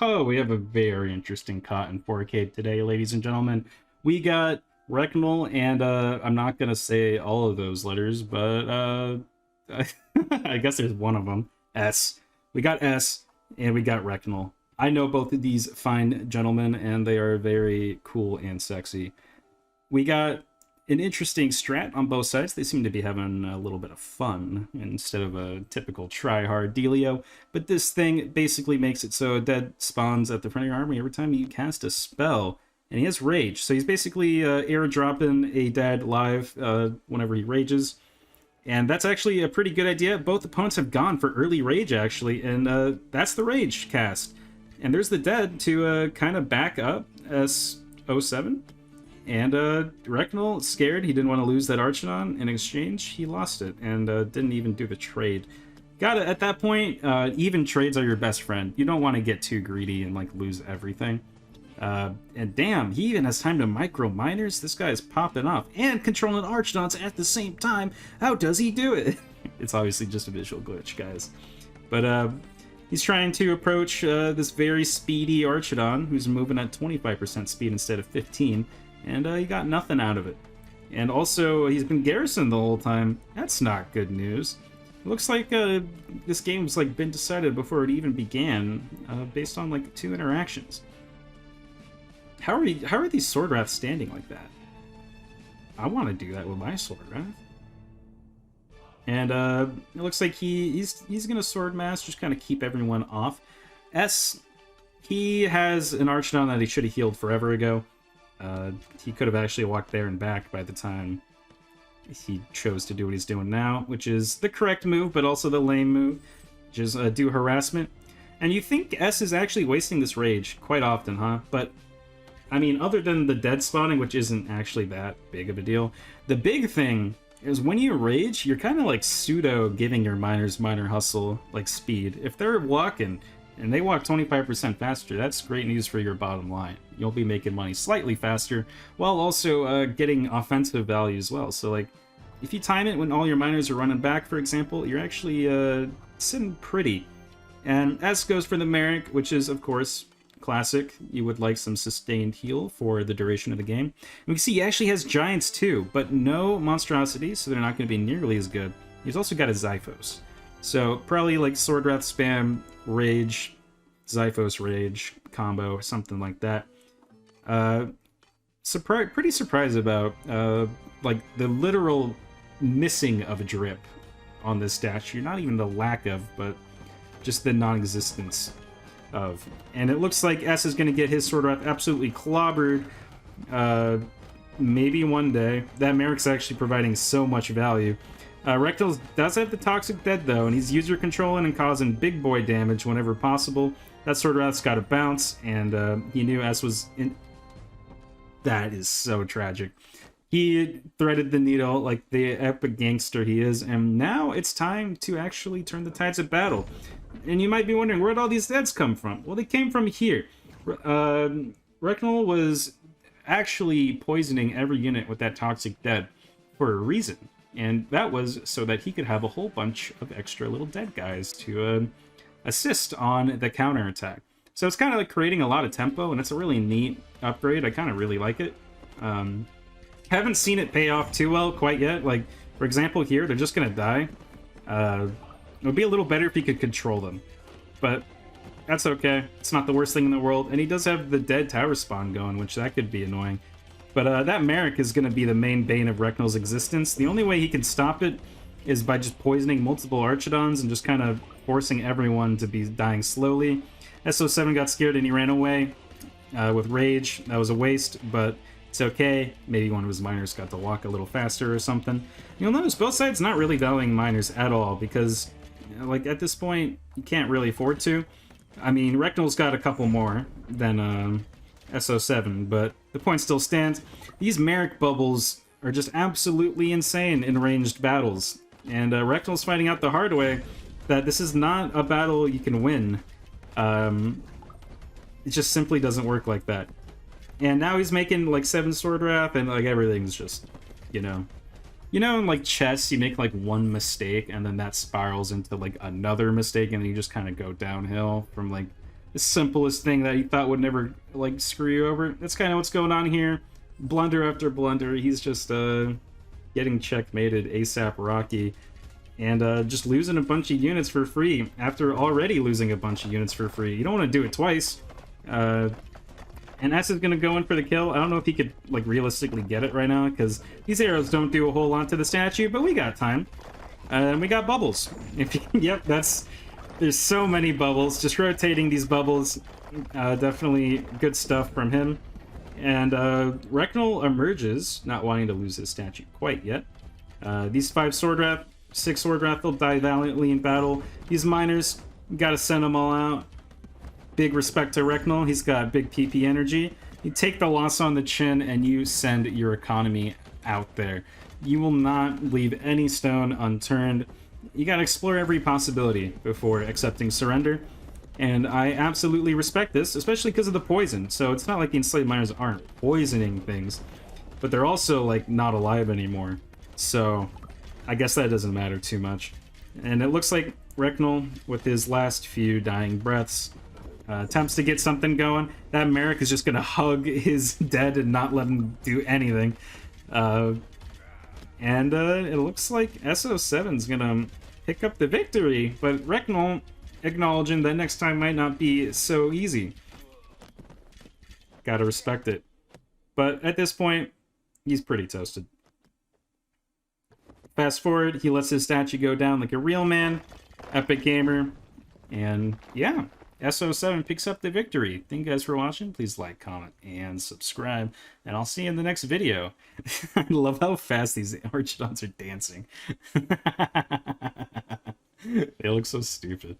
Oh, we have a very interesting caught in 4K today, ladies and gentlemen. We got Recnal, and I'm not gonna say all of those letters, but I guess there's one of them. S. We got S, and we got Recnal. I know both of these fine gentlemen, and they are very cool and sexy. We got an interesting strat on both sides. They seem to be having a little bit of fun instead of a typical try-hard dealio. But this thing basically makes it so a dead spawns at the front of your army every time you cast a spell. And he has rage, so he's basically airdropping a dead live whenever he rages. And that's actually a pretty good idea. Both opponents have gone for early rage, actually, and that's the rage cast. And there's the dead to kind of back up S07. And Recnal, scared, he didn't want to lose that Archidon. In exchange, he lost it and didn't even do the trade. Got it. At that point, even trades are your best friend. You don't want to get too greedy and like lose everything. And damn, he even has time to micro miners. This guy is popping off and controlling Archidons at the same time. How does he do it? It's obviously just a visual glitch, guys. But he's trying to approach this very speedy Archidon, who's moving at 25% speed instead of 15. And he got nothing out of it. And also, he's been garrisoned the whole time. That's not good news. It looks like this game's like been decided before it even began, based on like 2 interactions. How are these Sword Wraths standing like that? I want to do that with my Sword Wrath. And it looks like he's gonna Sword Mass, just kind of keep everyone off. S, he has an Archidon that he should have healed forever ago. He could have actually walked there and back by the time he chose to do what he's doing now, which is the correct move, but also the lame move, which is do harassment. And you think S is actually wasting this rage quite often, huh? But, I mean, other than the dead spawning, which isn't actually that big of a deal, the big thing is when you rage, you're kind of like pseudo giving your miners minor hustle, like speed. If they're walking, and they walk 25% faster, that's great news for your bottom line. You'll be making money slightly faster, while also getting offensive value as well. So, like, if you time it when all your miners are running back, for example, you're actually sitting pretty. And S goes for the Merrick, which is, of course, classic. You would like some sustained heal for the duration of the game. And we can see he actually has Giants too, but no monstrosities, so they're not going to be nearly as good. He's also got a Xiphos. So, probably like Sword Wrath spam, Rage, Xiphos Rage combo, something like that. Pretty surprised about like the literal missing of a drip on this statue. Not even the lack of, but just the non-existence of. And it looks like S is going to get his Sword Wrath absolutely clobbered. Maybe one day. That Merrick's actually providing so much value. Rectal does have the Toxic Dead, though, and he's user controlling and causing big boy damage whenever possible. That Sword Wrath's got to bounce, and he knew S was in... That is so tragic. He threaded the needle like the epic gangster he is, and now it's time to actually turn the tides of battle. And you might be wondering, where'd all these deads come from? Well, they came from here. Recnal was actually poisoning every unit with that Toxic Dead for a reason. And that was so that he could have a whole bunch of extra little dead guys to assist on the counterattack. So it's kind of like creating a lot of tempo, and it's a really neat upgrade. I kind of really like it. Haven't seen it pay off too well quite yet. Like, for example, here, they're just going to die. It would be a little better if he could control them. But that's okay. It's not the worst thing in the world. And he does have the dead tower spawn going, which that could be annoying. But that Merrick is going to be the main bane of Recnal's existence. The only way he can stop it is by just poisoning multiple Archidons and just kind of forcing everyone to be dying slowly. SO7 got scared and he ran away with Rage. That was a waste, but it's okay. Maybe one of his miners got to walk a little faster or something. You'll notice both sides not really valuing miners at all because, you know, like, at this point, you can't really afford to. I mean, Recnal's got a couple more than SO7, but the point still stands. These Merrick bubbles are just absolutely insane in ranged battles, and Recnal's finding out the hard way that this is not a battle you can win. It just simply doesn't work like that. And now he's making like 7 Sword Wrath, and like everything's just, you know, in like chess, you make like one mistake, and then that spirals into like another mistake, and then you just kind of go downhill from like the simplest thing that he thought would never, like, screw you over. That's kind of what's going on here. Blunder after blunder. He's just, getting checkmated ASAP Rocky. And, just losing a bunch of units for free after already losing a bunch of units for free. You don't want to do it twice. And S is going to go in for the kill. I don't know if he could, like, realistically get it right now, because these arrows don't do a whole lot to the statue, but we got time. And we got bubbles. Yep, there's so many bubbles. Just rotating these bubbles, definitely good stuff from him. And Reknal emerges, not wanting to lose his statue quite yet. These 5 Sword Wrath, 6 Sword Wrath, they'll die valiantly in battle. These miners, gotta send them all out. Big respect to Reknal, he's got big PP energy. You take the loss on the chin and you send your economy out there. You will not leave any stone unturned. You gotta explore every possibility before accepting surrender. And I absolutely respect this, especially because of the poison. So it's not like the enslaved miners aren't poisoning things, but they're also, like, not alive anymore. So I guess that doesn't matter too much. And it looks like Reknal, with his last few dying breaths, attempts to get something going. That Merrick is just gonna hug his dead and not let him do anything. And it looks like SO7's gonna pick up the victory, but Reknal acknowledging that next time might not be so easy. Gotta respect it. But at this point, he's pretty toasted. Fast forward, he lets his statue go down like a real man, epic gamer, and yeah, SO7 picks up the victory. Thank you guys for watching. Please like, comment, and subscribe, and I'll see you in the next video. I love how fast these Archidons are dancing. They look so stupid.